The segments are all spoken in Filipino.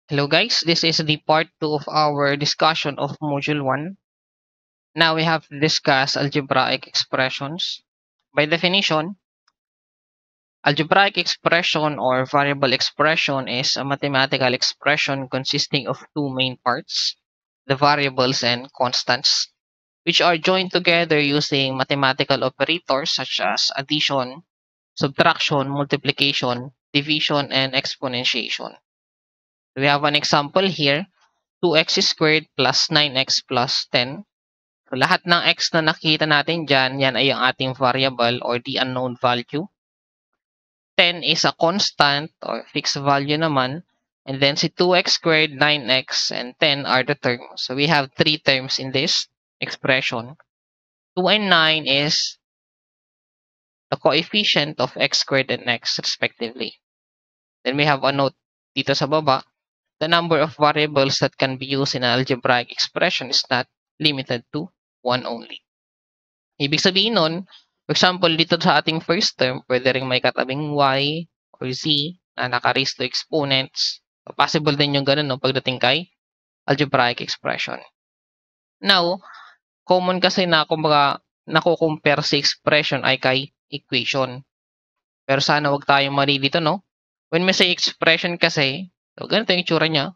Hello guys, this is the part 2 of our discussion of Module 1. Now we have to discuss algebraic expressions. By definition, algebraic expression or variable expression is a mathematical expression consisting of two main parts, the variables and constants, which are joined together using mathematical operators such as addition, subtraction, multiplication, division, and exponentiation. We have an example here, 2x squared plus 9x plus 10. So, lahat ng x na nakita natin dyan, yan ay ang ating variable or the unknown value. 10 is a constant or fixed value naman. And then si 2x squared, 9x, and 10 are the terms. So we have three terms in this expression. 2 and 9 is the coefficient of x squared and x respectively. Then we have a note dito sa baba. The number of variables that can be used in an algebraic expression is not limited to 1 only. Ibig sabihin nun, for example, dito sa ating first term, pwede rin may katabing y or z na naka-raise to exponents. So, possible din yung ganun no, pagdating kay algebraic expression. Now, common kasi na kumbaga nako-compare si expression ay kay equation. Pero sana wag tayong mali dito, no? When we say expression kasi, so ganito yung itsura niya.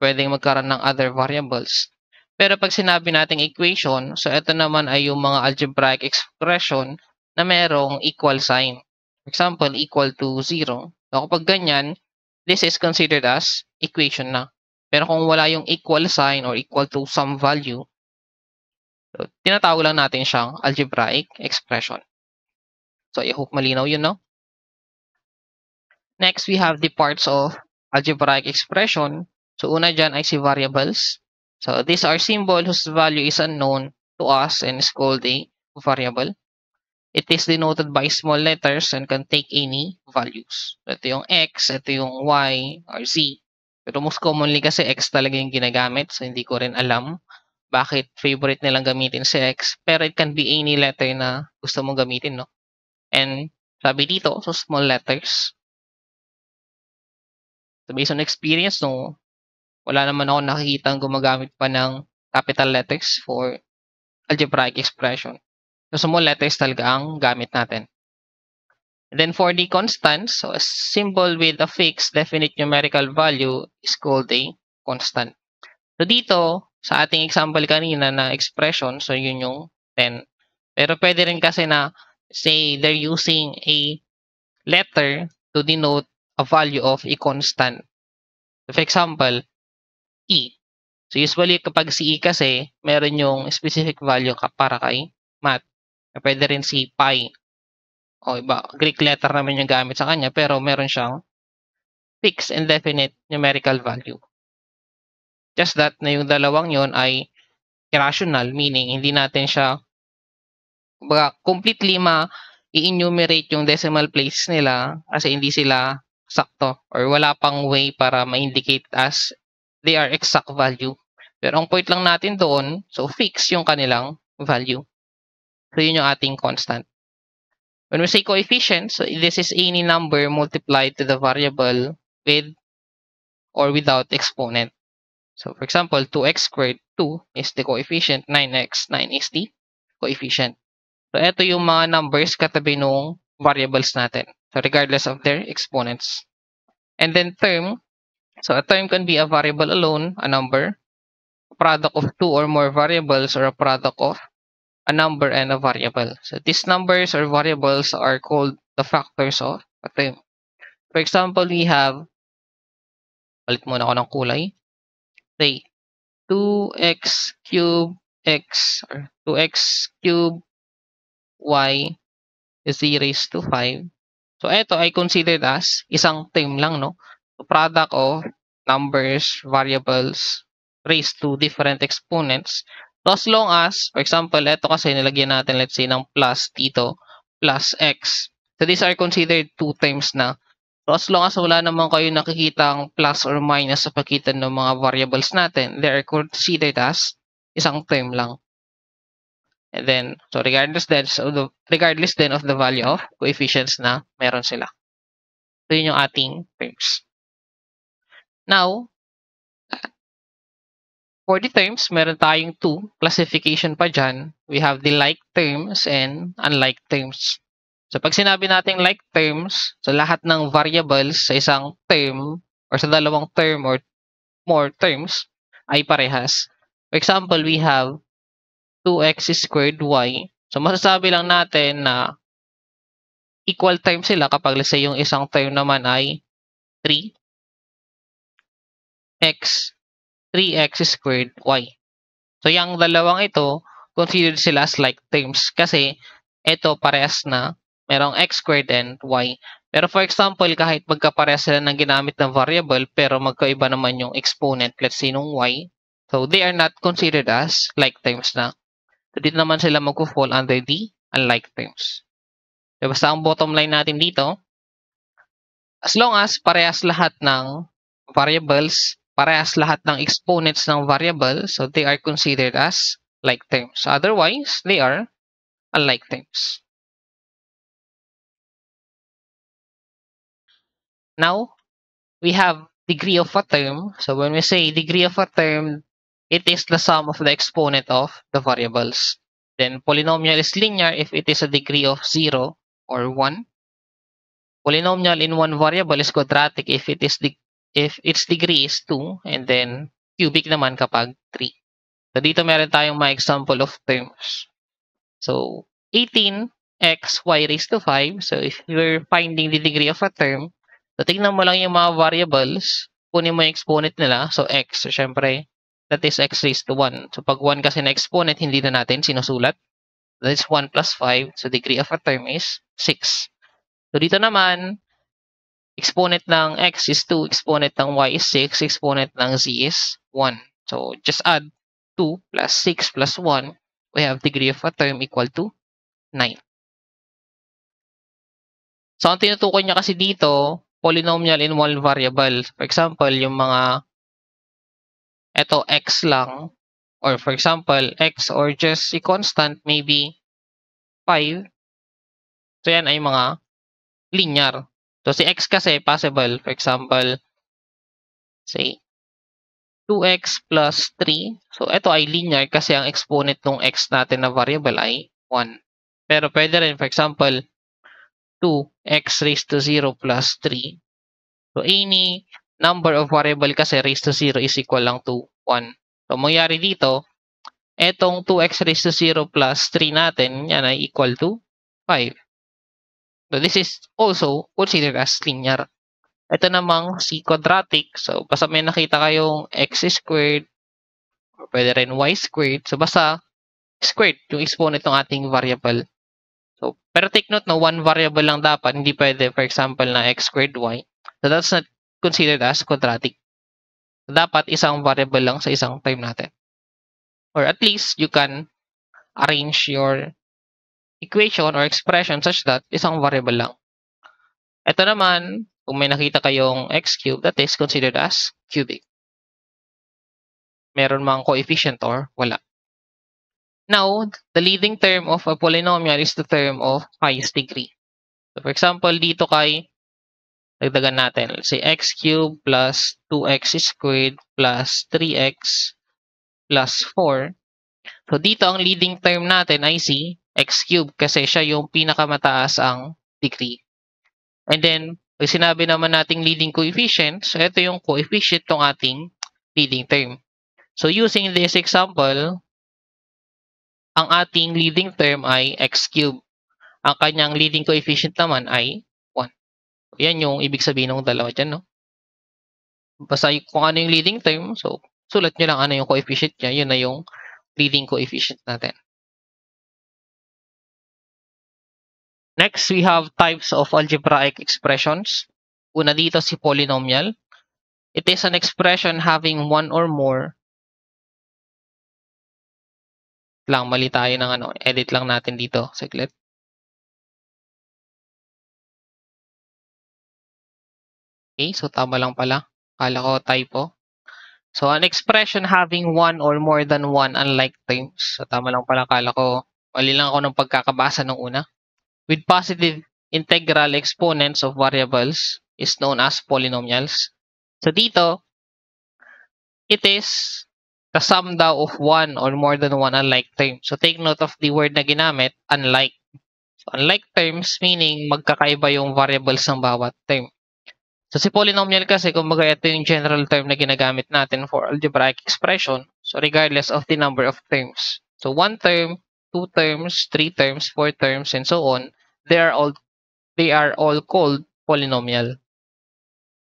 Pwedeng magkaroon ng other variables. Pero pag sinabi nating equation, so ito naman ay yung mga algebraic expression na merong equal sign. For example, equal to 0. So kapag ganyan, this is considered as equation na. Pero kung wala yung equal sign or equal to some value, so tinatawag lang natin siyang algebraic expression. So I hope malinaw yun, no? Next, we have the parts of algebraic expression. So una dyan ay si variables. So these are symbols whose value is unknown to us and is called a variable. It is denoted by small letters and can take any values. Ito yung x, ito yung y, or z. Pero most commonly kasi x talaga yung ginagamit. So hindi ko rin alam bakit favorite nilang gamitin si x. Pero it can be any letter na gusto mong gamitin, no? And sabi dito, so small letters. So based on experience, no, wala naman ako nakikita gumagamit pa ng capital letters for algebraic expression. So small letters talaga ang gamit natin. And then for the constants, so a symbol with a fixed definite numerical value is called a constant. So dito, sa ating example kanina na expression, so yun yung 10. Pero pwede rin kasi na say they're using a letter to denote a value of a constant. So for example, E. So usually kapag si E kasi, meron yung specific value para kay math. Pwede rin si pi. O iba, Greek letter naman yung gamit sa kanya, pero meron siyang fixed and definite numerical value. Just that na yung dalawang yon ay irrational, meaning hindi natin siya completely i-enumerate yung decimal place nila kasi hindi sila sakto or wala pang way para ma-indicate as they are exact value. Pero ang point lang natin doon, so fix yung kanilang value. So yun yung ating constant. When we say coefficient, so this is any number multiplied to the variable with or without exponent. So for example, 2x squared, 2 is the coefficient, 9x, 9 is the coefficient. So ito yung mga numbers katabi nung variables natin. So regardless of their exponents. And then term, so a term can be a variable alone, a number, a product of two or more variables, or a product of a number and a variable. So these numbers or variables are called the factors of a term. For example, we have, palit muna ako ng kulay, say 2x cubed x or 2x cubed y is raised to 5. So ito ay considered as isang term lang, no? So product of numbers, variables raised to different exponents. So as long as, for example, ito kasi nilagyan natin, let's say, ng plus dito, plus x. So these are considered two terms na. So as long as wala naman kayo nakikitang plus or minus sa pagitan ng mga variables natin, they are considered as isang term lang. And then, so regardless then of the value of coefficients na meron sila. So yun yung ating terms. Now, For the terms, meron tayong two classification pa dyan. We have the like terms and unlike terms. So pag sinabi natin like terms, so lahat ng variables sa isang term or sa dalawang term or more terms ay parehas. For example, we have 2x squared y. So masasabi lang natin na equal terms sila kapag let's say yung isang term naman ay 3x 3x squared y. So yung dalawang ito, considered sila as like terms kasi ito parehas na merong x squared and y. Pero for example, kahit magkaparehas sila ng ginamit na variable pero magkaiba naman yung exponent, let's say nung y, so they are not considered as like terms na. So dito naman sila mag-fall under the unlike terms. So basta ang bottom line natin dito, as long as parehas lahat ng variables, parehas lahat ng exponents ng variable, so they are considered as like terms. Otherwise, they are unlike terms. Now, we have degree of a term. So when we say degree of a term, it is the sum of the exponent of the variables. Then polynomial is linear if it is a degree of 0 or 1. Polynomial in one variable is quadratic if its degree is 2, and then cubic naman kapag 3. So dito meron tayong mga example of terms. So 18x y raised to 5. So if you're finding the degree of a term, so tingnan mo lang yung mga variables, kunin mo yung exponent nila. So x, so syempre, that is x raised to 1. So pag 1 kasi na exponent, hindi na natin sinusulat. That is 1 plus 5. So degree of a term is 6. So dito naman, exponent ng x is 2, exponent ng y is 6, exponent ng z is 1. So just add 2 plus 6 plus 1, we have degree of a term equal to 9. So ang tinutukoy niya kasi dito, polynomial in one variable. For example, yung mga eto x lang, or for example, x or just a constant, maybe 5. So yan ay mga linear. So si x kasi possible, for example, say 2x plus 3. So ito ay linear kasi ang exponent ng x natin na variable ay 1. Pero pwede rin, for example, 2x raised to 0 plus 3. So any number of variable kasi raised to 0 is equal lang to 1. So mangyari dito, etong 2x raised to 0 plus 3 natin, yan ay equal to 5. So this is also considered as linear. Ito namang si quadratic. So basta may nakita kayong x squared, or pwede rin y squared. So basta squared yung exponent ng ating variable. So pero take note na one variable lang dapat, hindi pwede for example na x squared y. So that's not considered as quadratic. So, dapat isang variable lang sa isang term natin. Or at least you can arrange your equation or expression such that isang variable lang. Ito naman, kung may nakita kayong x cubed, that is considered as cubic. Meron mang coefficient or wala. Now, the leading term of a polynomial is the term of highest degree. So for example, dito kay dagdagan natin. Let's say x cubed plus 2x squared plus 3x plus 4. So dito ang leading term natin ay si x cubed kasi siya yung pinakamataas ang degree. And then, pag sinabi naman nating leading coefficient, so ito yung coefficient ng ating leading term. So using this example, ang ating leading term ay x cubed. Ang kanyang leading coefficient naman ay 1. So, yan yung ibig sabihin ng dalawa dyan, no? Basta kung ano yung leading term, so sulat nyo lang ano yung coefficient niya, yun na yung leading coefficient natin. Next, we have types of algebraic expressions. Una dito si polynomial. It is an expression having one or more. Mali tayo ng edit lang natin dito. Saglit. Okay, so tama lang pala. Kala ko typo. So, an expression having one or more than one unlike terms. So, tama lang pala. Kala ko, mali lang ako ng pagkakabasa ng una. With positive integral exponents of variables is known as polynomials. So, dito, it is the sum daw of one or more than one unlike term. So take note of the word na ginamit, unlike. So unlike terms meaning magkakaiba yung variables ng bawat term. So si polynomial kasi, kumbaga ito yung general term na ginagamit natin for algebraic expression. So regardless of the number of terms. So one term, two terms, three terms, four terms, and so on, they are all called polynomial.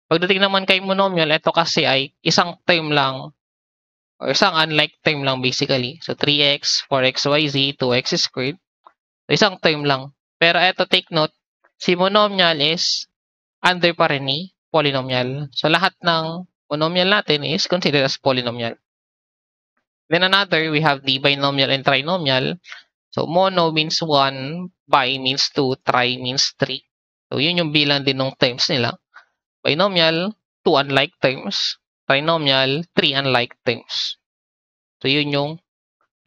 Pagdating naman kay monomial, ito kasi ay isang term lang or isang unlike term lang basically. So 3x, 4x, yz, 2x squared. So isang term lang. Pero ito take note, si monomial is under pa rin ni polynomial. So lahat ng monomial natin is considered as polynomial. Then another, we have the binomial and trinomial. So mono means 1, bi means 2, tri means 3. So yun yung bilang din ng terms nila. Binomial, 2 unlike terms. Trinomial, 3 unlike terms. So yun yung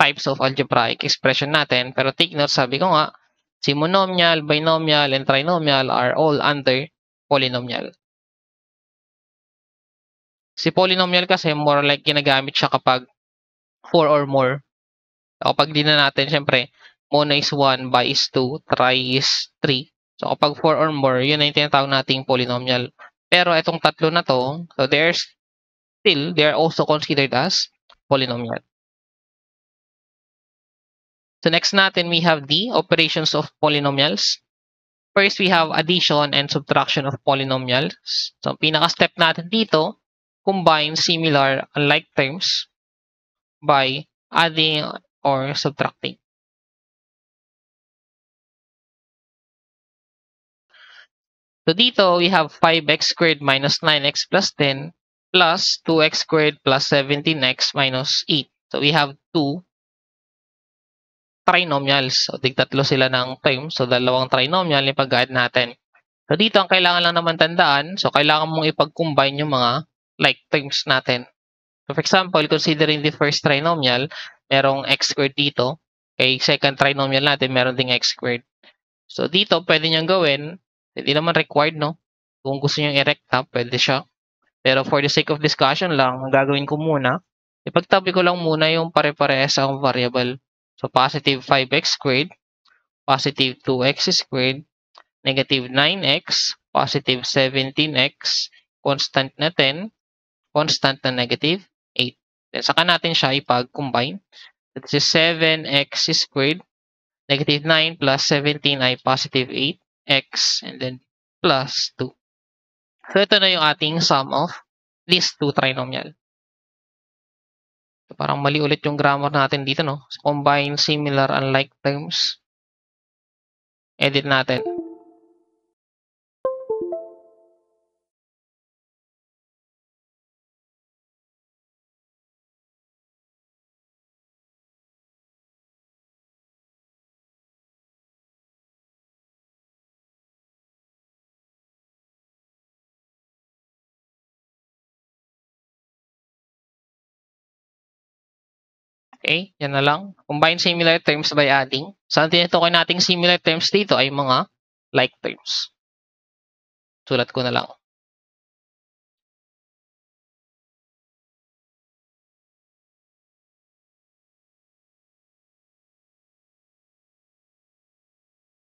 types of algebraic expression natin. Pero take note, sabi ko nga, si monomial, binomial, and trinomial are all under polynomial. Si polynomial kasi more like ginagamit siya kapag 4 or more. Kapag di na natin, syempre, mono is 1, bi is 2, tri is 3. So kapag 4 or more, yun na yung tinatawag nating polynomial. Pero itong tatlo na to, so they are also considered as polynomial. So next natin, we have the operations of polynomials. First, we have addition and subtraction of polynomials. So pinaka-step natin dito, combine similar unlike terms by adding or subtracting. So dito, we have 5x squared minus 9x plus 10 plus 2x squared plus 17x minus 8. So we have two trinomials. So tig-tatlo sila ng term. So dalawang trinomial yung pag-add natin. So dito, ang kailangan lang naman tandaan, so kailangan mong ipag-combine yung mga like terms natin. So for example, considering the first trinomial, merong x squared dito. Kay second trinomial natin, meron ding x squared. So dito, pwede niyang gawin. Hindi naman required, no? Kung gusto niyong i-recta, pwede siya. Pero for the sake of discussion lang, ang gagawin ko muna, ipagtabi ko lang muna yung pare-parehas ang variable. So positive 5x squared, positive 2x squared, negative 9x, positive 17x, constant na 10, constant na negative 8. Then saka natin siya ipag-combine. This is 7x squared, negative 9 plus 17 ay positive 8x, and then plus 2. So ito na yung ating sum of these two trinomial. So, parang mali ulit yung grammar natin dito, no? So, combine similar unlike terms. Edit natin. Okay, yan na lang. Combine similar terms by adding. So, ang tinutukoy nating similar terms dito ay mga like terms. Sulat ko na lang.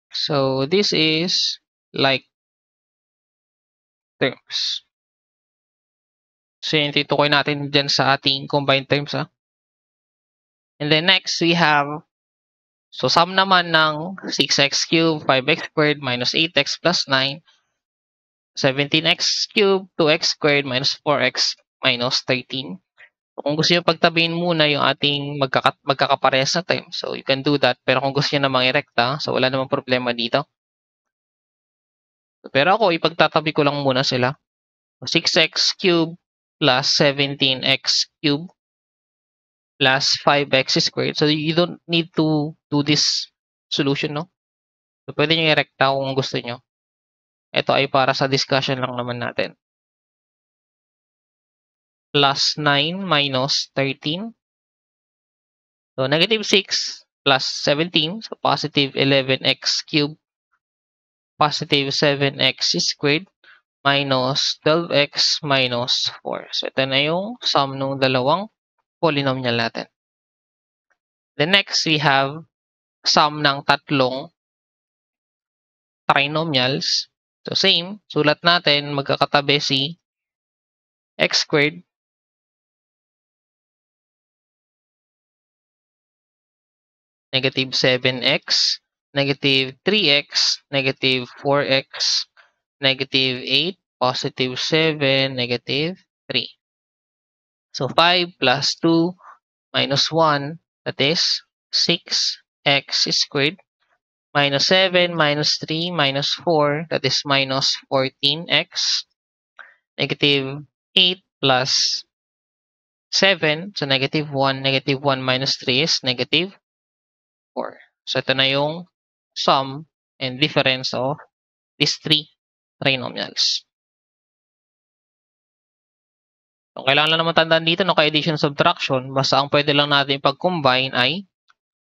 So, this is like terms. So, yung tinutukoy natin dyan sa ating combined terms. And then next, we have, so sum naman ng 6x cubed, 5x squared, minus 8x plus 9, 17x cubed, 2x squared, minus 4x, minus 13. So, kung gusto nyo pagtabihin muna yung ating magkakaparehas na term, so you can do that. Pero kung gusto nyo namang irekta, so wala namang problema dito. Pero ako, ipagtatabi ko lang muna sila. 6x cubed plus 17x cubed plus 5x squared. So, you don't need to do this solution, no? So, pwede nyo i-recta kung gusto nyo. Ito ay para sa discussion lang naman natin. Plus 9 minus 13. So, negative 6 plus 17. So, positive 11x cubed. Positive 7x squared. Minus 12x minus 4. So, ito na yung sum ng dalawang polynomial natin. Then next, we have sum ng tatlong trinomials. So same, sulat natin, magkakatabi si x squared negative 7x, negative 3x, negative 4x, negative 8, positive 7, negative 3. So 5 plus 2 minus 1, that is 6x squared, minus 7 minus 3 minus 4, that is minus 14x, negative 8 plus 7, so negative 1 minus 3 is negative 4. So ito na yung sum and difference of these three trinomials. So, kailangan lang naman tandaan dito no, kay addition subtraction, basta ang pwede lang natin pag-combine ay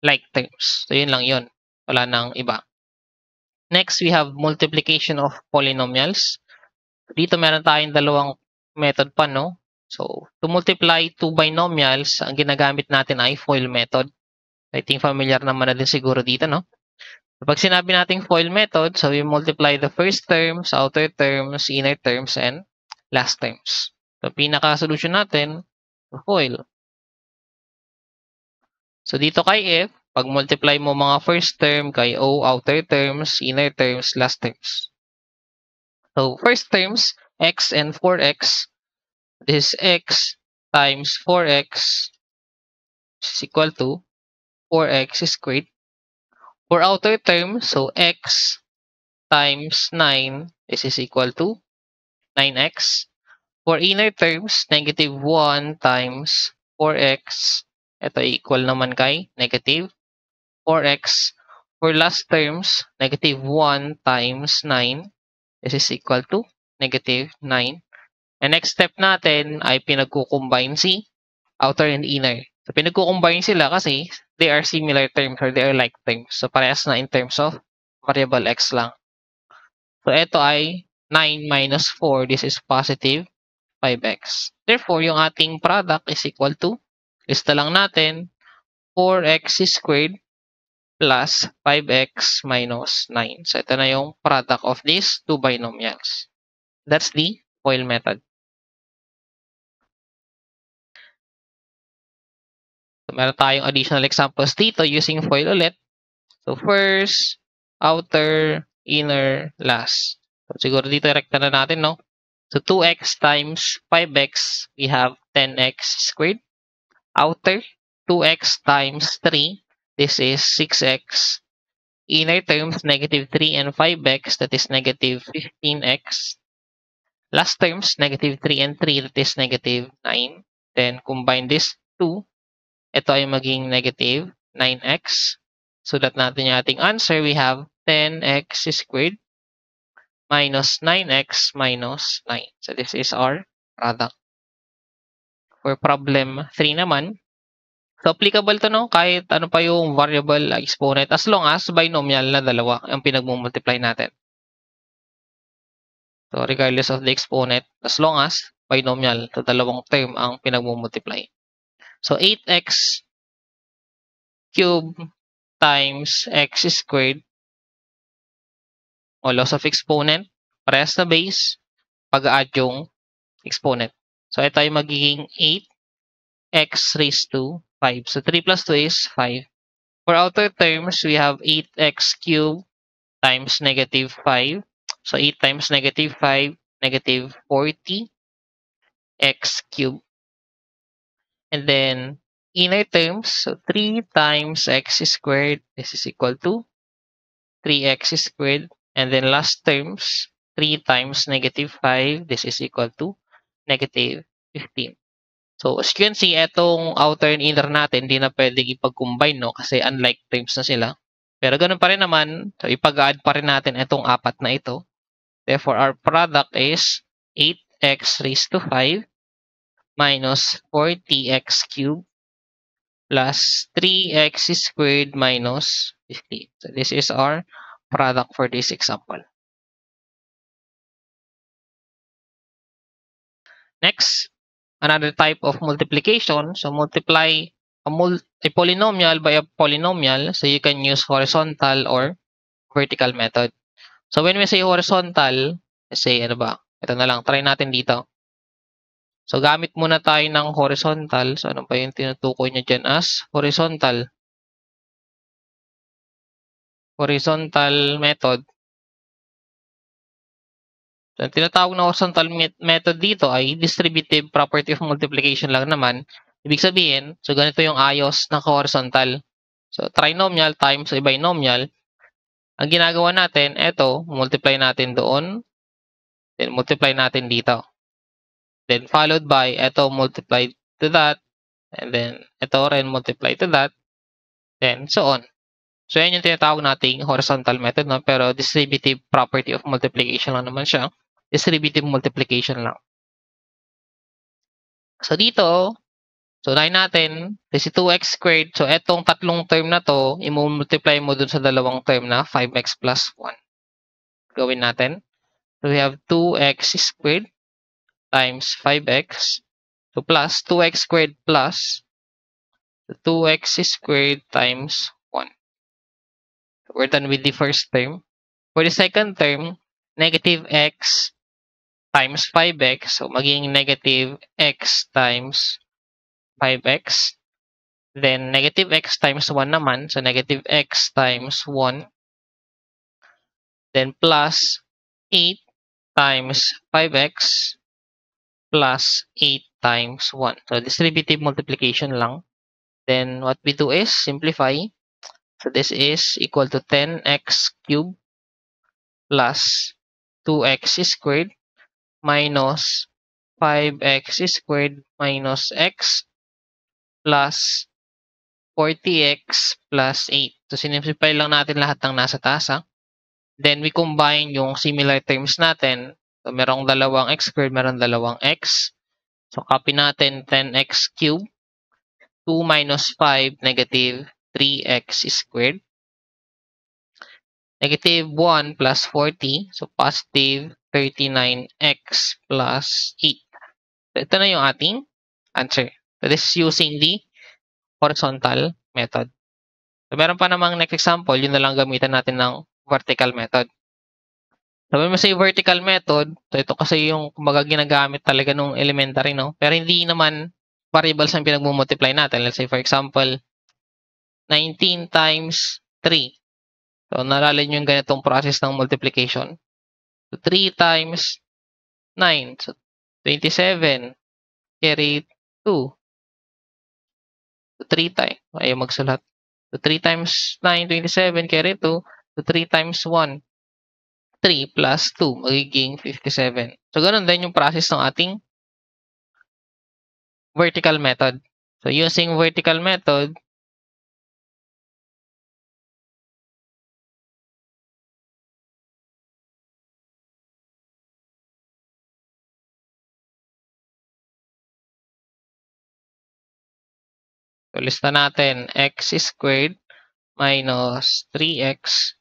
like terms. So yun lang yun. Wala nang iba. Next, we have multiplication of polynomials. Dito meron tayong dalawang method pa, no? So, to multiply two binomials, ang ginagamit natin ay FOIL method. I think familiar naman na din siguro dito, no? Kapag sinabi nating FOIL method, so we multiply the first terms, outer terms, inner terms, and last terms. So, pinaka-solution natin, FOIL. So, dito kay F, pag multiply mo mga first term, kay O, outer terms, inner terms, last terms. So, first terms, x and 4x, this is x times 4x is equal to 4x squared. For outer terms, so x times 9, this is equal to 9x. For inner terms, negative 1 times 4x, ito equal naman kay negative 4x. For last terms, negative 1 times 9, this is equal to negative 9. And next step natin ay pinagkukombine si outer and inner. So, pinagkukombine sila kasi they are similar terms or they are like terms. So, parehas na in terms of variable x lang. So, ito ay 9 minus 4. This is positive 5x. Therefore, yung ating product is equal to, lista lang natin, 4x squared plus 5x minus 9. So, ito na yung product of these two binomials. That's the FOIL method. So, meron tayong additional examples dito using FOIL ulit. So, first, outer, inner, last. So, siguro dito rekta na natin, no? So, 2x times 5x, we have 10x squared. Outer, 2x times 3, this is 6x. Inner terms, negative 3 and 5x, that is negative 15x. Last terms, negative 3 and 3, that is negative 9. Then, combine this 2. Ito ay maging negative 9x. Sulat natin yung ating answer. We have 10x squared minus 9x minus 9. So, this is our product. For problem 3 naman, so applicable to, no? Kahit ano pa yung variable exponent as long as binomial na dalawa ang pinagmumultiply natin. So, regardless of the exponent, as long as binomial, so dalawang term ang pinagmumultiply. So, 8x cube times x squared o loss of exponent, parehas na base, pag-add yung exponent. So, ito ay magiging 8x raised to 5. So, 3 plus 2 is 5. For outer terms, we have 8x cubed times negative 5. So, 8 times negative 5, negative 40x cubed. And then, inner terms, so 3 times x squared, this is equal to 3x squared. And then last terms, 3 times negative 5, this is equal to negative 15. So, as you can see, itong outer and inner natin, hindi na pwedeng ipag-combine, no? Kasi unlike terms na sila. Pero ganun pa rin naman, so ipag-add pa rin natin itong apat na ito. Therefore, our product is 8x raised to 5 minus 40x cubed plus 3x squared minus 50. So, this is our product for this example. Next, another type of multiplication. So multiply a polynomial by a polynomial. So you can use horizontal or vertical method. So when we say horizontal, say ano ba? Ito na lang, try natin dito. So gamit muna tayo ng horizontal. So ano ba yung tinutukoy niya dyan as horizontal? Horizontal method. So, ang tinatawag na horizontal method dito ay distributive property of multiplication lang naman. Ibig sabihin, so ganito yung ayos ng horizontal. So, trinomial times a binomial. Ang ginagawa natin, eto, multiply natin doon. Then, multiply natin dito. Then, followed by, eto, multiply to that. And then, eto rin, multiply to that. Then, so on. So, yan yung tinatawag nating horizontal method, no? Pero, distributive property of multiplication lang naman siya. Distributive multiplication lang. So, dito, so, unahin natin, this is 2x squared. So, etong tatlong term na to, i-multiply mo dun sa dalawang term na 5x plus 1. Gawin natin. So, we have 2x squared times 5x. So, plus 2x squared plus 2x squared times 1. So, we're done with the first term. For the second term, negative x times 5x. So, magiging negative x times 5x. Then, negative x times 1 naman. So, negative x times 1. Then, plus 8 times 5x plus 8 times 1. So, distributive multiplication lang. Then, what we do is simplify. So, this is equal to 10x cubed plus 2x squared minus 5x squared minus x plus 40x plus 8. So, sinimplify lang natin lahat ng nasa taas. Then, we combine yung similar terms natin. So, merong dalawang x squared, merong dalawang x. So, copy natin 10x cubed. 2 minus 5, negative 3x squared. Negative 1 plus 40. So, positive 39x plus 8. So, ito na yung ating answer. So, this is using the horizontal method. So, meron pa namang next example, yun na lang gamitan natin ng vertical method. So, when we say vertical method, so ito kasi yung kumbaga ginagamit talaga nung elementary, no? Pero hindi naman variables ang pinagmumultiply natin. Let's say, for example, 19 times 3. So, naalala nyo yung ganitong process ng multiplication. So, 3 times 9. So, 27. Carry 2. So, 3 times. Ayaw magsulat. So, 3 times 9, 27. Carry 2. So, 3 times 1. 3 plus 2. Magiging 57. So, ganun din yung process ng ating vertical method. So, using vertical method, so lista natin x squared minus 3x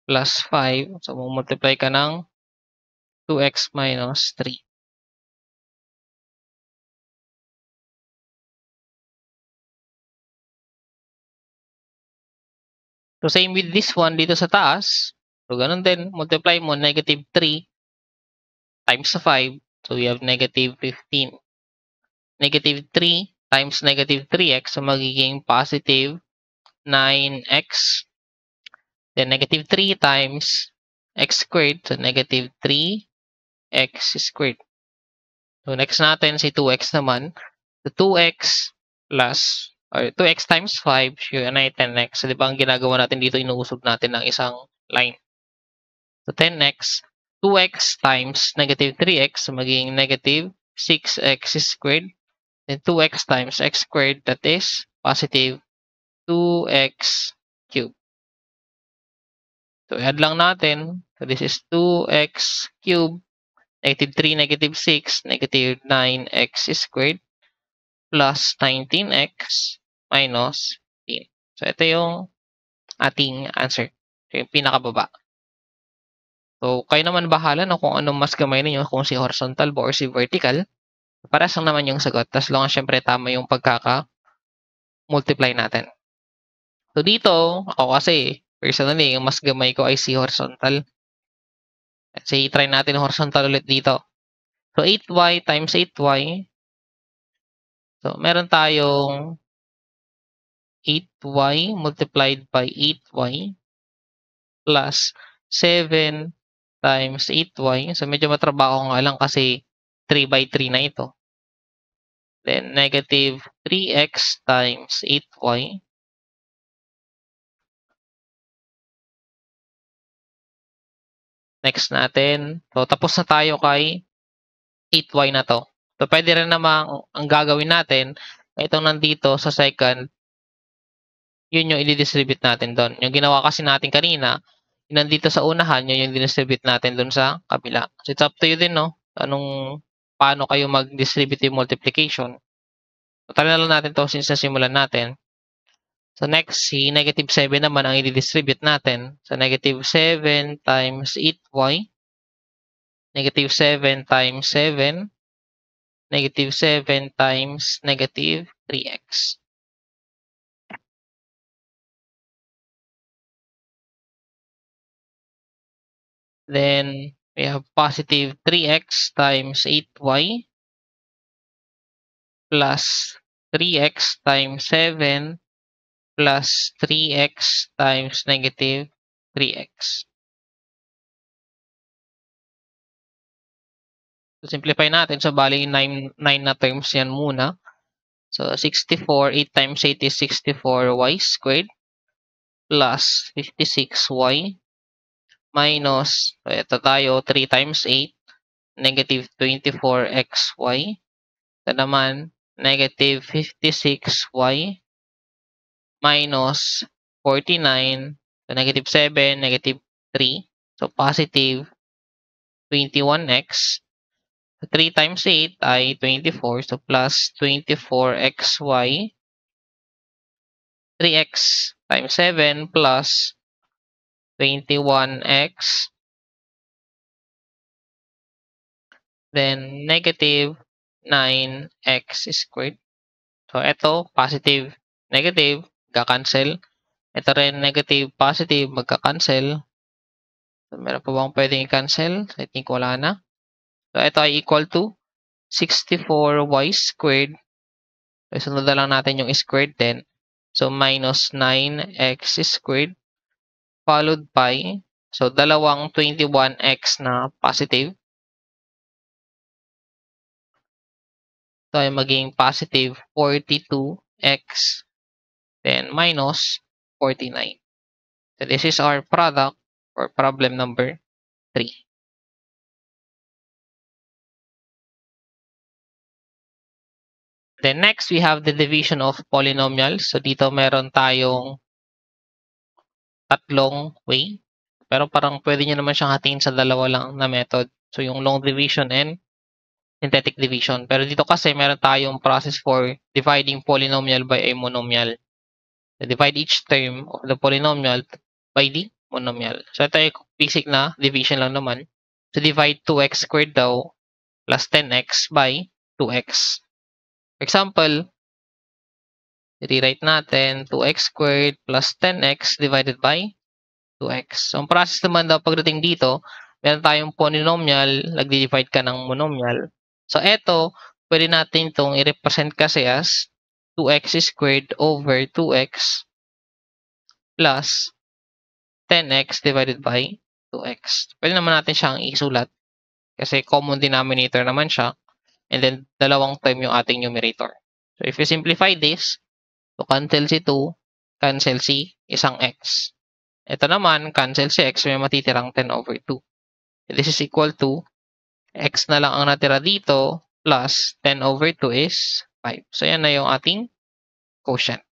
plus 5. So, multiply ka ng 2x minus 3. So, same with this one dito sa taas. So, ganun din. Multiply mo negative 3 times 5. So, we have negative 15. Negative 3 times negative 3x. So, magiging positive 9x. Then, negative 3 times x squared. So, negative 3x squared. So, next natin si 2x naman. So, 2x plus or 2x times 5, yun ay 10x. So, di ba ang ginagawa natin dito, inuusog natin ng isang line. So, 10x, 2x times negative 3x, so magiging negative 6x squared. Then, 2x times x squared, that is positive 2x cubed. So, add lang natin. So, this is 2x cubed, negative 3, negative 6, negative 9x squared, plus 19x minus 15. So, ito yung ating answer. So, yung pinakababa. So, kayo naman bahala no, kung anong mas gamay ninyo, kung si horizontal ba or si vertical. Parehas lang naman yung sagot. As long as syempre tama yung pagkaka-multiply natin. So dito, ako kasi, personally, yung mas gamay ko ay si horizontal. Let's say, try natin horizontal ulit dito. So 8y times 8y. So meron tayong 8y multiplied by 8y plus 7 times 8y. So medyo matrabaho nga lang kasi 3 by 3 na ito. Then negative 3x times 8y. Next natin. So tapos na tayo kay 8y na to. So pwede rin namang ang gagawin natin, itong nandito sa second, yun yung i-distribute natin doon. Yung ginawa kasi natin kanina, yung nandito sa unahan, yun yung distribute natin doon sa kabila. So it's up to you din, no? Paano kayo mag-distribute yung multiplication. So try na lang natin to since nasimulan natin. So next, si negative 7 naman ang i-distribute natin. So negative 7 times 8y. Negative 7 times 7. Negative 7 times negative 3x. Then, we have positive 3x times 8y plus 3x times 7 plus 3x times negative 3x. So, simplify natin. So, bali 9 na terms yan muna. So, 64. 8 times 8 is 64y squared plus 56y minus, so ito tayo, 3 times 8, negative 24xy. Ito naman, negative 56y minus 49. So, negative 7, negative 3. So, positive 21x. So, 3 times 8 ay 24. So, plus 24xy. 3x times 7 plus 21x. Then, negative 9x squared. So, ito, positive, negative, magka-cancel. Ito rin, negative, positive, magka-cancel. So, meron pa bang pwedeng i-cancel? I think wala na. So, ito ay equal to 64y squared. So, sunod na lang natin yung squared din. So, minus 9x squared followed by, so, dalawang 21x na positive. So, ay maging positive 42x then minus 49. So, this is our product for problem number 3. Then next, we have the division of polynomials. So, dito meron tayong tatlong way. Pero parang pwede nyo naman siyang hatiin sa dalawa lang na method. So, yung long division and synthetic division. Pero dito kasi meron tayong process for dividing polynomial by a monomial. So, divide each term of the polynomial by the monomial. So, ito ay basic na division lang naman. So, divide 2x squared daw plus 10x by 2x. For example, rewrite natin 2x squared plus 10x divided by 2x. So, ang process naman daw pagdating dito, meron tayong polynomial, nagdi-divide ka ng monomial. So, eto, pwede natin itong i-represent kasi as 2x squared over 2x plus 10x divided by 2x. Pwede naman natin siyang isulat kasi common denominator naman siya and then dalawang term yung ating numerator. So, if you simplify this, so cancel si 2, cancel si isang x. Ito naman, cancel si x, may matitirang 10 over 2. This is equal to, x na lang ang natira dito, plus 10 over 2 is 5. So, yan na yung ating quotient.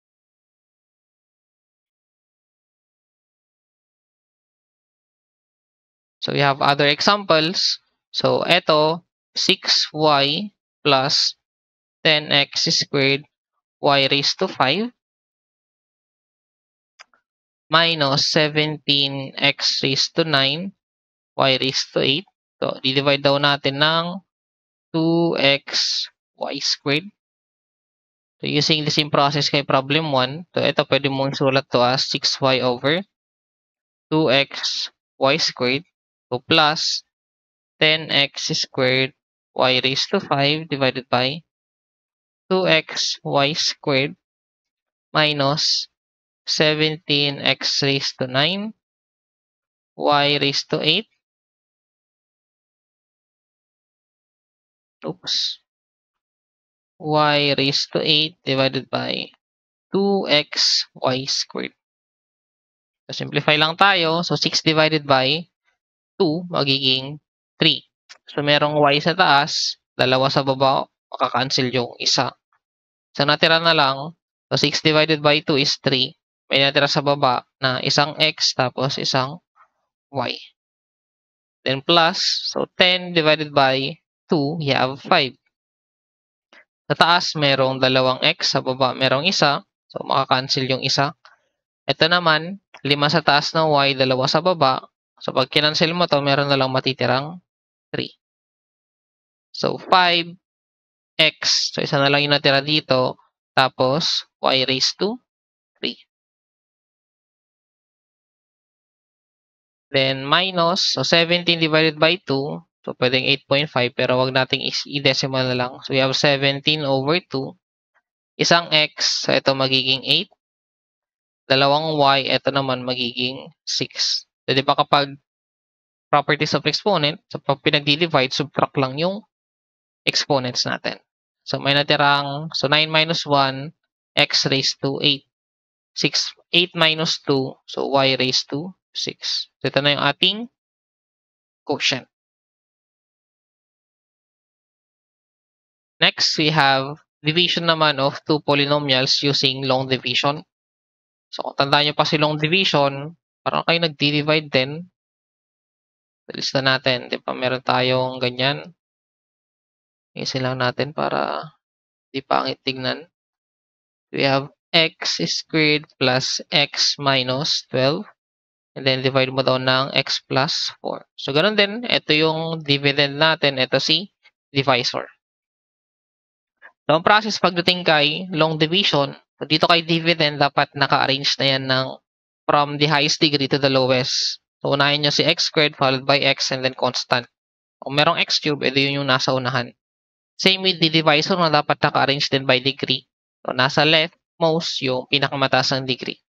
So, we have other examples. So, ito, 6y plus 10x squared y raised to 5 minus 17x raised to 9 y raised to 8. So, di-divide daw natin ng 2x y squared. So, using the same process kay problem 1, so ito pwede mong sulat to as 6y over 2x y squared. So, plus 10x squared y raised to 5 divided by 2x y squared minus 17x raised to 9 y raised to 8. Oops. Y raised to 8 divided by 2xy squared. So, simplify lang tayo. So, 6 divided by 2 magiging 3. So, merong y sa taas, dalawa sa baba, makakancel yung isa. So, natira na lang, so 6 divided by 2 is 3. May natira sa baba na isang x tapos isang y. Then plus, so 10 divided by 2, you have 5. Sa taas, merong dalawang x, sa baba merong isa. So, makakancel yung isa. Ito naman, 5 sa taas ng y, dalawa sa baba. So, pag kinancel mo to, meron na lang matitirang 3. So, 5x. So, isa na lang yung natira dito. Tapos, y raised to 3. Then, minus. So, 17 divided by 2. So, pwedeng 8.5. Pero wag nating i-decimal na lang. So, we have 17 over 2. Isang x. So, ito magiging 8. Dalawang y. Ito naman magiging 6. So, di ba kapag properties of exponent, so pag pinag-divide, subtract lang yung exponents natin. So, may natirang, so 9 minus 1, x raised to 8. 8 minus 2, so y raised to 6. So, ito na yung ating quotient. Next, we have division naman of two polynomials using long division. So, kung tandaan nyo pa si long division, parang kayo nag-divide din. Lista natin, di ba? Meron tayong ganyan. Isin lang natin para di pangit tignan. We have x squared plus x minus 12. And then, divide mo daw ng x plus 4. So, ganun din. Ito yung dividend natin. Ito si divisor. So, ang process pagdating kay long division, so dito kay dividend, dapat naka-arrange na yan ng from the highest degree to the lowest. So, unahin nyo si x squared followed by x and then constant. Kung merong x cube, ito yun yung nasa unahan. Same with the divisor na dapat naka-arrange din by degree. So, nasa leftmost yung pinakamataas ng degree.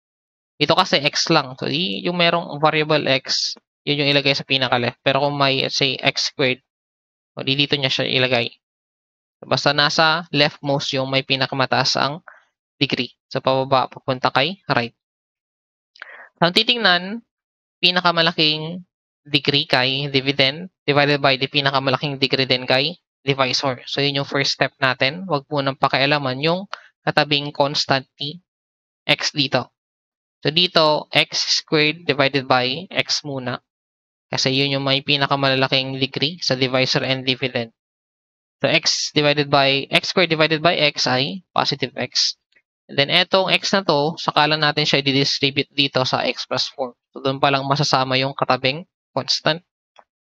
Dito kasi x lang. So, yung merong variable x, yun yung ilagay sa pinaka-left. Pero kung may, say, x squared, so, dito niya siya ilagay. So, basta nasa leftmost yung may pinakamataas ang degree. So, pababa, papunta kay right. So, ang titingnan, pinakamalaking degree kay dividend divided by the pinakamalaking degree din kay divisor. So, yun yung first step natin. Huwag po nang pakialaman yung katabing constant ni x dito. So, dito, x squared divided by x muna. Kasi yun yung may pinakamalaking degree sa divisor and dividend. So, x squared divided by x ay positive x. And then, etong x na to, saka lang natin siya i-distribute dito sa x plus 4. So, doon pa lang masasama yung katabing constant.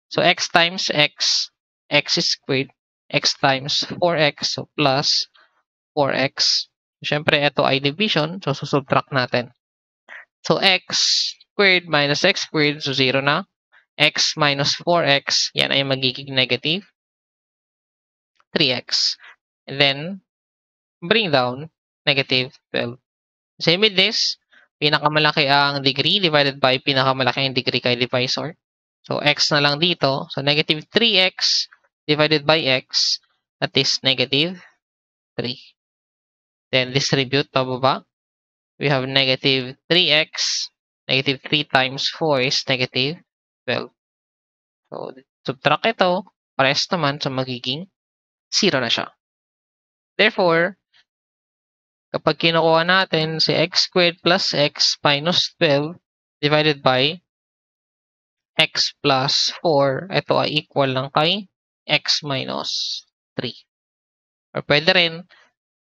So, x times x, x squared, x times 4x, so plus 4x. Siyempre, ito ay division, so susubtract natin. So, x squared minus x squared, so 0 na. X minus 4x, yan ay magiging negative 3x. And then, bring down negative 12. Same with this, pinakamalaki ang degree divided by pinakamalaki ang degree kay divisor. So, x na lang dito. So, negative 3x divided by x, that is negative 3. Then, distribute pababa. We have negative 3x. Negative 3 times 4 is negative 12. So, subtract ito. Parehas naman, so magiging 0 na siya. Therefore, kapag kinukuha natin si x squared plus x minus 12 divided by x plus 4, ito ay equal lang kay x minus 3. Or pwede rin,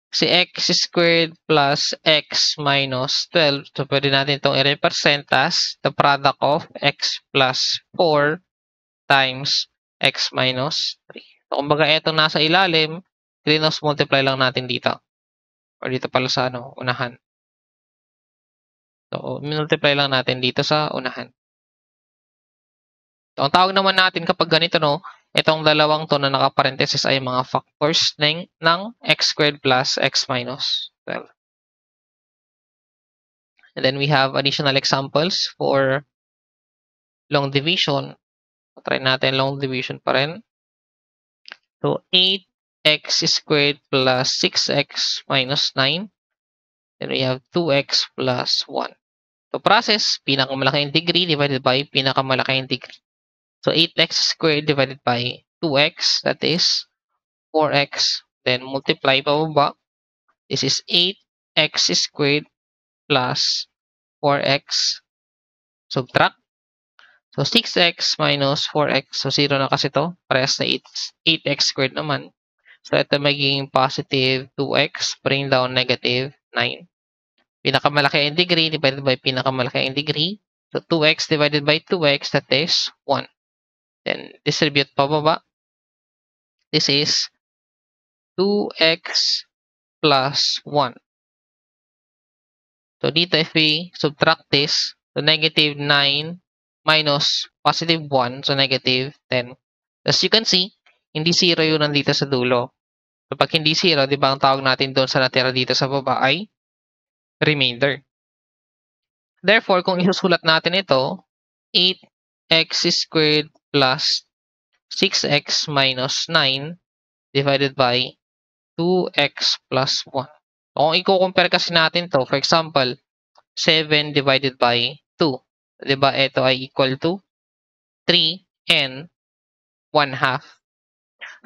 si x squared plus x minus 12, so pwede natin itong i-represent as the product of x plus 4 times x minus 3. So, kumbaga, itong nasa ilalim, Cross multiply lang natin dito. Or dito pala sa unahan. So, multiply lang natin dito sa unahan. So, ang tawag naman natin kapag ganito, itong dalawang to na naka-parenthesis ay mga factors ng x squared plus x minus 12. And then we have additional examples for long division. So, try natin long division pa rin. So, 8x squared plus 6x minus 9. Then we have 2x plus 1. So, process, pinakamalaking degree divided by pinakamalaking degree. So, 8x squared divided by 2x, that is 4x. Then, multiply pababa. This is 8x squared plus 4x. Subtract. So, 6x minus 4x. So, 0 na kasi to. Parehas na 8x squared naman. So, ito magiging positive 2x. Bring down negative 9. Pinakamalaki ang degree divided by pinakamalaki ang degree. So, 2x divided by 2x, that is 1. Then, distribute pababa. This is 2x plus 1. So, dito if we subtract this, so negative 9 minus positive 1, so negative 10. As you can see, hindi 0 yun nandito sa dulo. So, pag hindi 0, di ba ang tawag natin doon sa natira dito sa baba ay remainder. Therefore, kung isusulat natin ito, 8x squared plus 6x minus 9 divided by 2x plus 1. Kung i-compare kasi natin to, for example, 7 divided by 2. Diba? Ito ay equal to 3 and 1/2.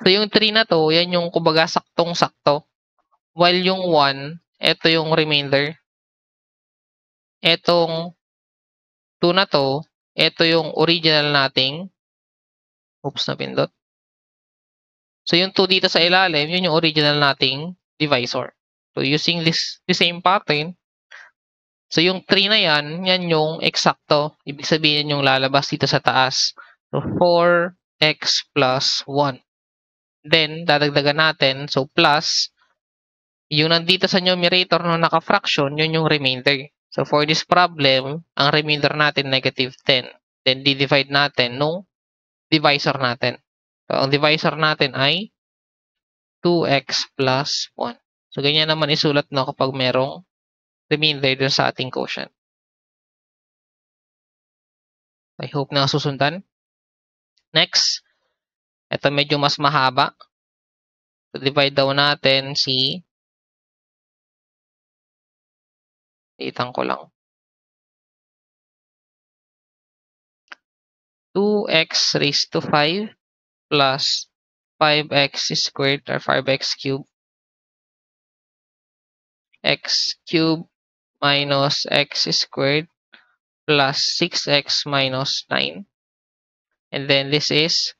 So, yung 3 na to, yan yung kumbaga saktong-sakto. While yung 1, ito yung remainder. Etong 2 na to, ito yung original nating, oops, napindot. So, yung 2 dito sa ilalim, yun yung original nating divisor. So, using the same pattern, so yung 3 na yan yung eksakto. Ibig sabihin yung lalabas dito sa taas. So, 4x plus 1. Then, dadagdagan natin. So, plus, yung nandito sa numerator na naka-fraction, yun yung remainder. So, for this problem, ang remainder natin negative 10. Then, di-divide natin nung divisor natin. So, ang divisor natin ay 2x plus 1. So, ganyan naman isulat kapag merong remainder dun sa ating quotient. I hope na susundan. Next, ito medyo mas mahaba. So, divide daw natin si, itang ko lang, 2x raised to 5 plus 5x squared or 5x cubed, x cubed minus x squared plus 6x minus 9. And then this is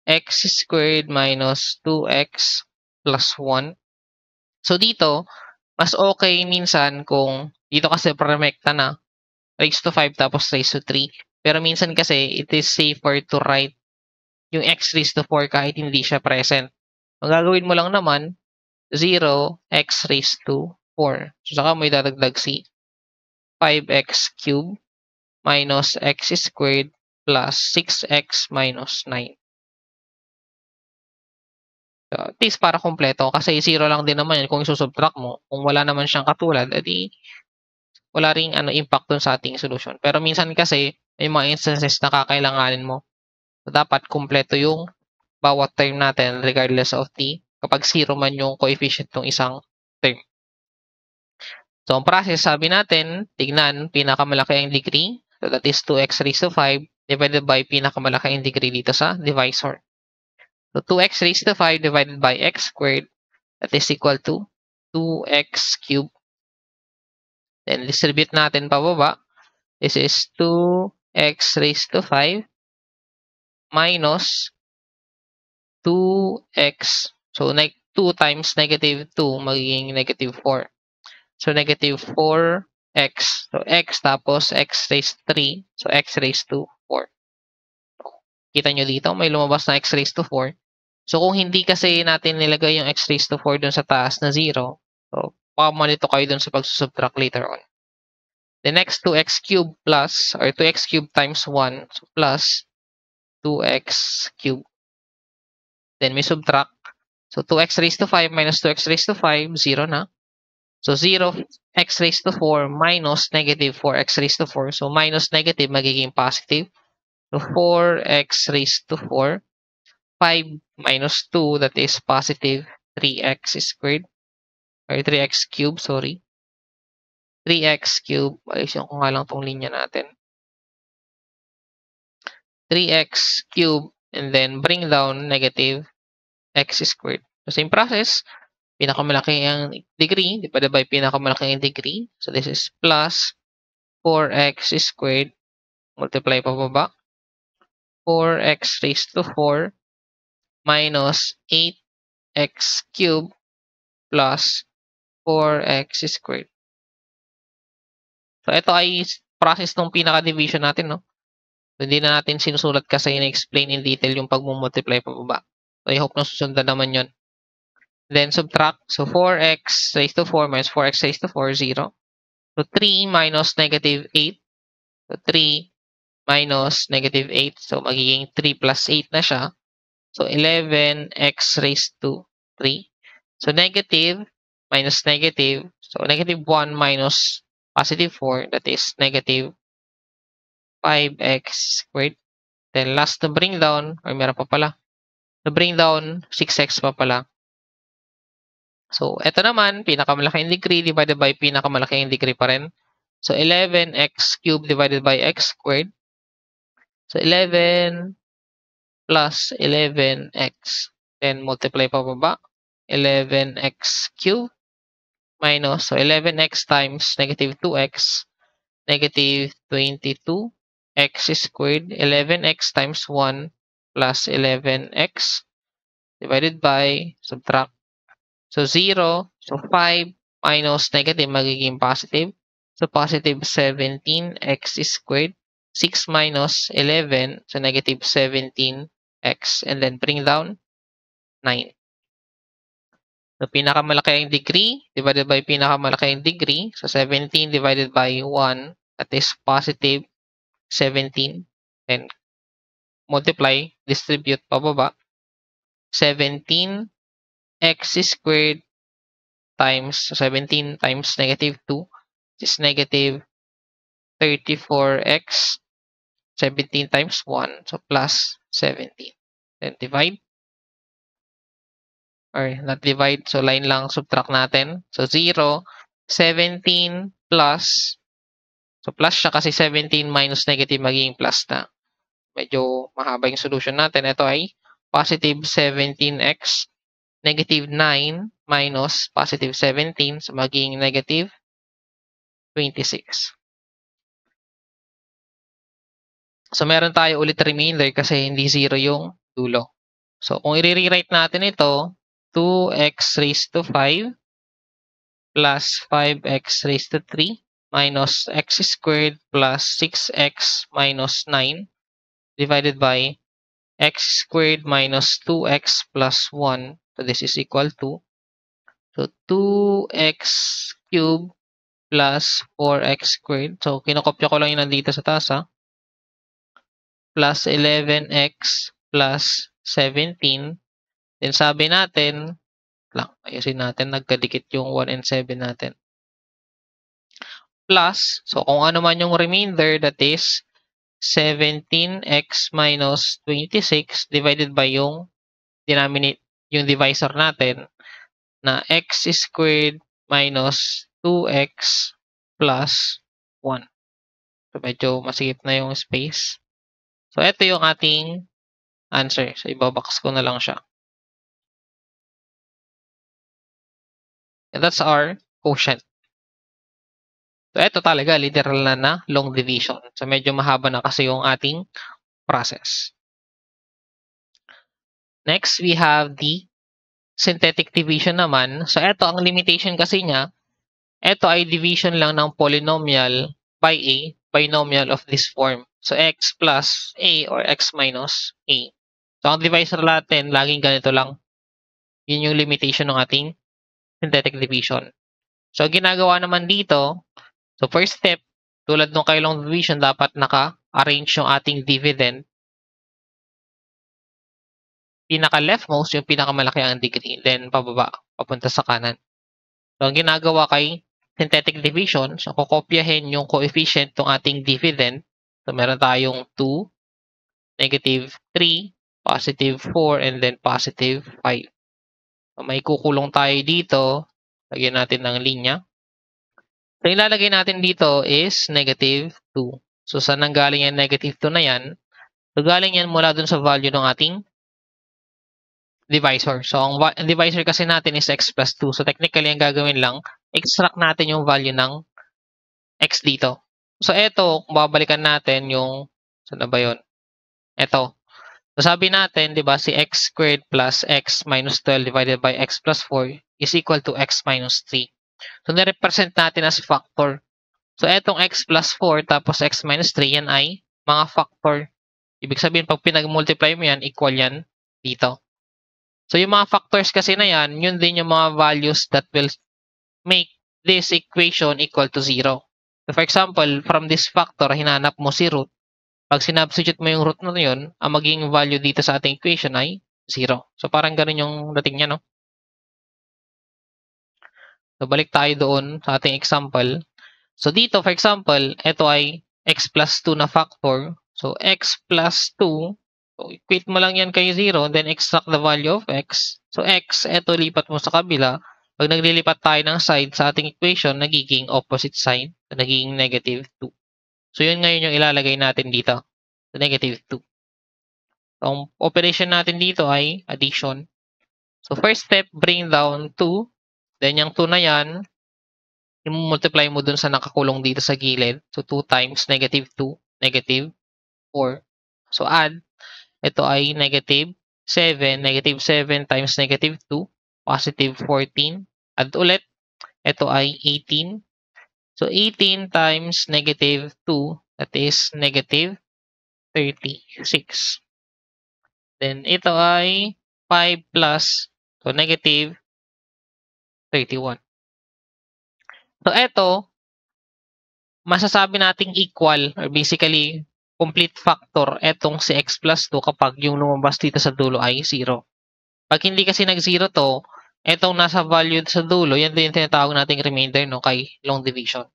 x squared minus 2x plus 1. So dito, mas okay minsan kung dito kasi premekta na raised to 5 tapos raised to 3. Pero minsan kasi it is safer to write yung x raised to 4 kahit hindi siya present. Ang gagawin mo lang naman, 0 x raised to 4. So saka mo idadagdag si 5x cubed minus x squared plus 6x minus 9. So, at least para kompleto kasi 0 lang din naman yun kung isusubtract mo. Kung wala naman siyang katulad, edi wala ring impact dun sa ating solution. Pero minsan kasi may mga instances na kakailanganin mo. So, dapat kompleto yung bawat term natin regardless of kapag 0 man yung coefficient ng isang term. So, ang process, sabi natin, tignan, pinakamalaki ang degree. So, that is 2x raised to 5 divided by pinakamalaki ang degree dito sa divisor. So, 2x raised to 5 divided by x squared, that is equal to 2x cubed. Then, distribute natin pababa. This is 2x raised to 5 minus 2x. So, 2 times negative 2 magiging negative 4. So, negative 4x. So, x tapos x raised to 3. So, x raised to 4. Kita nyo dito, may lumabas na x raised to 4. So, kung hindi kasi natin nilagay yung x raised to 4 dun sa taas na 0, so, pamalito kayo dun sa pagsusubtract later on. The next 2x cubed plus, or 2x cubed times 1, so plus 2x cubed. Then, may subtract. So, 2x raised to 5 minus 2x raised to 5, 0 na. So, 0 x raised to 4 minus negative 4x raised to 4. So, minus negative magiging positive. So, 4x raised to 4. 5 minus 2, that is positive 3x squared. Or 3x cubed, sorry. 3x cubed. Ayusin ko nga lang tong linya natin. 3x cubed. And then, bring down negative x squared. So, same process. Pinakamalaki ang degree. Divided by pinakamalaki ang degree. So, this is plus 4x squared. Multiply pa baba. 4x raised to 4 minus 8x cubed plus 4x squared. So, ito ay process ng pinaka-division natin, no? So, hindi na natin sinusulat kasi na-explain in detail yung pag-multiply pa baba. So, I hope na susundan naman yun. Then, subtract. So, 4x raised to 4 minus 4x raised to 4, 0. So, 3 minus negative 8. So, 3 minus negative 8. So, magiging 3 plus 8 na siya. So, 11x raised to 3. So, negative minus negative. So, negative 1 minus positive 4. That is negative 5x squared. Then, last to bring down, or meron pa pala. To bring down, 6x pa pala. So, ito naman, pinakamalaking degree divided by pinakamalaking degree pa rin. So, 11x cubed divided by x squared. So, 11 plus 11x. Then, multiply pa baba. 11x cubed minus, so 11x times negative 2x, negative 22x squared. 11x times 1 plus 11x divided by, subtract. So, 0. So, 5 minus negative magiging positive. So, positive 17x squared. 6 minus 11. So, negative 17x. And then, bring down 9. So, pinakamalaki ang degree divided by pinakamalaki ang degree. So, 17 divided by 1. That is positive 17. And multiply, distribute pababa. 17x squared times 17 times negative 2 is negative 34x. 17 times 1, so plus 17. Then divide. Or not divide, so line lang subtract natin. So 0, 17 plus, so plus siya kasi 17 minus negative magiging plus na. Medyo mahaba yung solution natin. Ito ay positive 17x, negative 9 minus positive 17, so magiging negative 26. So, meron tayo ulit remainder kasi hindi 0 yung dulo. So, kung i-rewrite natin ito, 2x raised to 5 plus 5x raised to 3 minus x squared plus 6x minus 9 divided by x squared minus 2x plus 1. So, this is equal to, so 2x cubed plus 4x squared. So, kinokopya ko lang yun nandito sa taas, ha? Plus 11x plus 17. Then sabi natin, ayusin natin, nagkadikit yung 1 and 7 natin. Plus, so kung ano man yung remainder, that is 17x minus 26 divided by yung divisor natin na x squared minus 2x plus 1. So medyo masigip na yung space. So, ito yung ating answer. So, ibabox ko na lang siya. And that's our quotient. So, ito talaga, literal na long division. So, medyo mahaba na kasi yung ating process. Next, we have the synthetic division naman. So, ito, ang limitation kasi niya, ito ay division lang ng polynomial by a binomial of this form. So, x plus a or x minus a. So, ang divisor natin, laging ganito lang. Yun yung limitation ng ating synthetic division. So, ginagawa naman dito, so first step, tulad ng kay long division, dapat naka-arrange yung ating dividend. Pinaka-leftmost, yung pinakamalaki ang degree, then pababa, papunta sa kanan. So, ang ginagawa kay synthetic division, so kukopyahin yung coefficient ng ating dividend. So, meron tayong 2, negative 3, positive 4, and then positive 5. So, may kukulong tayo dito. Lagyan natin ng linya. So, ilalagay natin dito is negative 2. So, saan nanggaling yung negative 2 na yan? So, galing yan mula dun sa value ng ating divisor. So, ang divisor kasi natin is x plus 2. So, technically, ang gagawin lang, extract natin yung value ng x dito. So, eto, kung babalikan natin yung, saan na ba yun? Eto. So, sabi natin, di ba, si x squared plus x minus 12 divided by x plus 4 is equal to x minus 3. So, nirepresent natin as factor. So, etong x plus 4 tapos x minus 3, yan ay mga factor. Ibig sabihin, pag pinag-multiply mo yan, equal yan dito. So, yung mga factors kasi na yan, yun din yung mga values that will make this equation equal to 0. So, for example, from this factor, hinanap mo si root. Pag sinubstitute mo yung root na yun, ang magiging value dito sa ating equation ay 0. So, parang ganun yung dating niya, no? So, balik tayo doon sa ating example. So, dito, for example, ito ay x plus 2 na factor. So, x plus 2, so, equate mo lang yan kay 0, then extract the value of x. So, x, ito, lipat mo sa kabila. Pag naglilipat tayo ng side sa ating equation, nagiging opposite sign. So, nagiging negative 2. So, yun ngayon yung ilalagay natin dito. So, negative 2. So, ang operation natin dito ay addition. So, first step, bring down 2. Then, yung 2 na yan, i-multiply mo dun sa nakakulong dito sa gilid. So, 2 times negative 2, negative 4. So, add. Ito ay negative 7. Negative 7 times negative 2, positive 14. Add ulit. Ito ay 18. So, 18 times negative 2, that is negative 36. Then, ito ay 5 plus, so negative 31. So, ito, masasabi nating equal or basically complete factor etong si x plus 2 kapag yung lumabas dito sa dulo ay 0. Pag hindi kasi nag-0 to, etong nasa value sa dulo, yan din yung tinatawag nating remainder no, kay long division.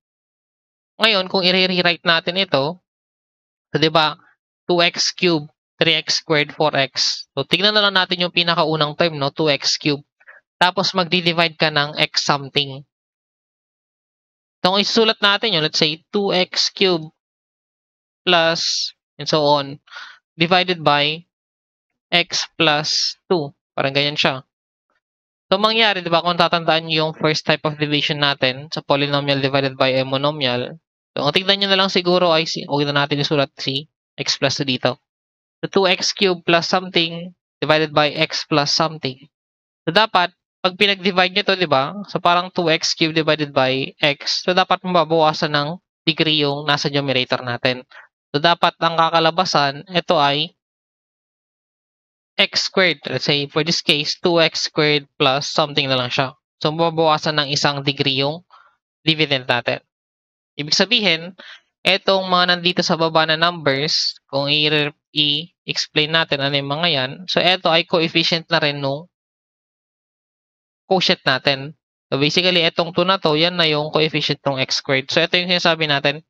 Ngayon, kung i-rewrite natin ito, so 'di ba, 2x cubed, 3x squared, 4x. So, tignan na lang natin yung pinakaunang term, no, 2x cubed. Tapos, magdi-divide ka ng x something. So, kung isusulat natin yun, let's say 2x cubed plus, and so on, divided by x plus 2. Parang ganyan siya. So, mangyari, di ba, kung tatandaan nyo yung first type of division natin sa polynomial divided by a monomial, so, ang tignan nyo na lang siguro ay, huwag na natin isulat si x plus 2 dito. So, 2x cubed plus something divided by x plus something. So, dapat, pag pinag-divide nyo to, di ba, so parang 2x cubed divided by x, so dapat mababawasan ng degree yung nasa numerator natin. So, dapat ang kakalabasan, ito ay x squared. Let's say, for this case, 2x squared plus something na lang siya. So, mababawasan ng isang degree yung dividend natin. Ibig sabihin, etong mga nandito sa baba na numbers, kung i-explain natin ano yung mga yan, so eto ay coefficient na rin nung quotient natin. So, basically, etong 2 na to, yan na yung coefficient ng x squared. So, ito yung sinasabi natin,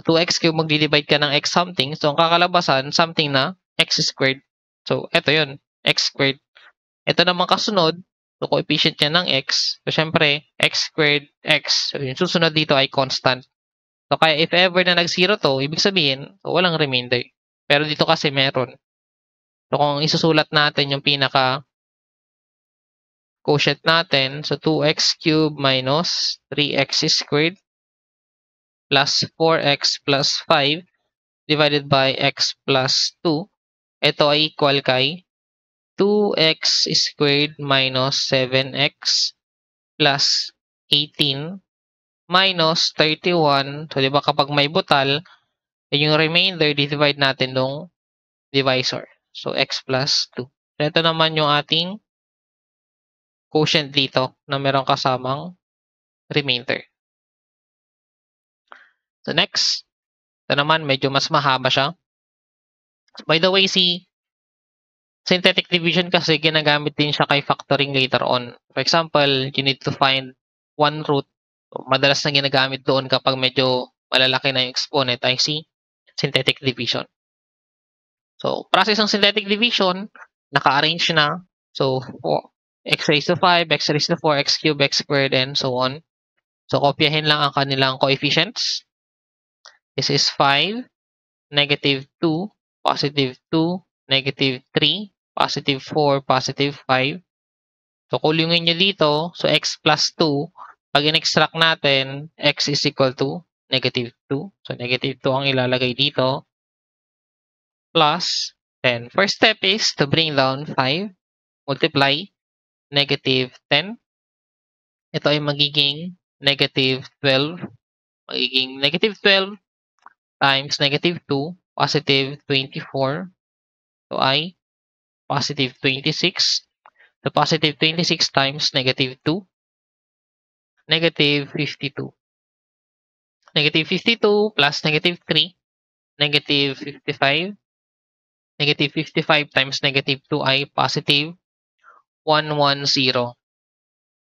2x cubed, magdi-divide ka ng x something. So, ang kakalabasan, something na x squared. So, ito yun, x squared. Ito naman kasunod, so coefficient niya ng x. So, syempre, x squared, x. So, yung susunod dito ay constant. So, kaya if ever na nag-0 to, ibig sabihin, so, walang remainder. Pero dito kasi meron. So, kung isusulat natin yung pinaka quotient natin, so 2x cubed minus 3x squared plus 4x plus 5 divided by x plus 2. Ito ay equal kay 2x squared minus 7x plus 18 minus 31. So, di ba kapag may butal, yung remainder, divide natin ng divisor. So, x plus 2. So, ito naman yung ating quotient dito na meron kasamang remainder. So, next. Ito naman, medyo mas mahaba siya. By the way, si synthetic division kasi ginagamit din siya kay factoring later on. For example, you need to find one root. So, madalas na ginagamit doon kapag medyo malalaki na yung exponent ay si synthetic division. So, process ng synthetic division, naka-arrange na. So, x raised to 5, x raised to 4, x cubed, x squared, and so on. So, kopyahin lang ang kanilang coefficients. This is 5, negative 2, positive 2, negative 3, positive 4, positive 5. So, kulungin nyo dito. So, x plus 2. Pag in-extract natin, x is equal to negative 2. So, negative 2 ang ilalagay dito. Plus, then, first step is to bring down 5. Multiply, negative 10. Ito ay magiging negative 12. Magiging negative 12 times negative 2, positive 24. So, ay positive 26. So, positive 26 times negative 2, negative 52. Negative 52 plus negative 3, negative 55. Negative 55 times negative 2 ay positive 110.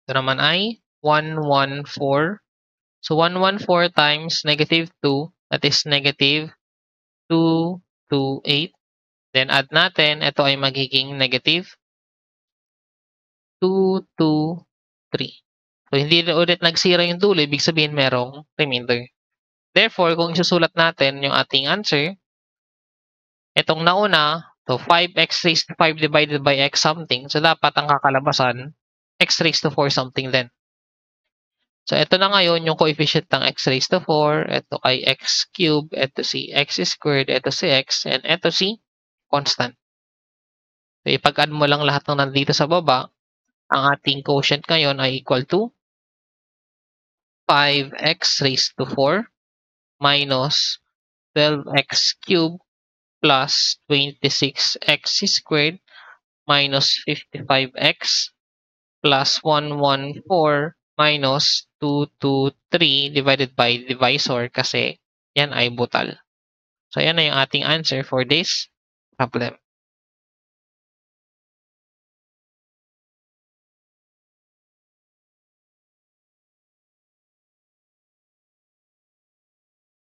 Ito naman ay 114. So, 114 times negative 2, that is negative 228. Then, add natin, ito ay magiging negative 223. So, hindi na ulit nag-zero yung dulo, ibig sabihin merong remainder. Therefore, kung isusulat natin yung ating answer, itong nauna, so 5x raised to 5 divided by x something, so dapat ang kakalabasan, x raised to 4 something din. So, ito na ngayon yung coefficient ng x raised to 4, ito ay x cubed, ito si x squared, ito si x, and ito si constant. So, ipag-add mo lang lahat ng nandito sa baba, ang ating quotient ngayon ay equal to 5x raised to 4 minus 12x cubed plus 26x squared minus 55x plus 114 minus 223 divided by divisor kasi yan ay butal. So, yan na yung ating answer for this problem.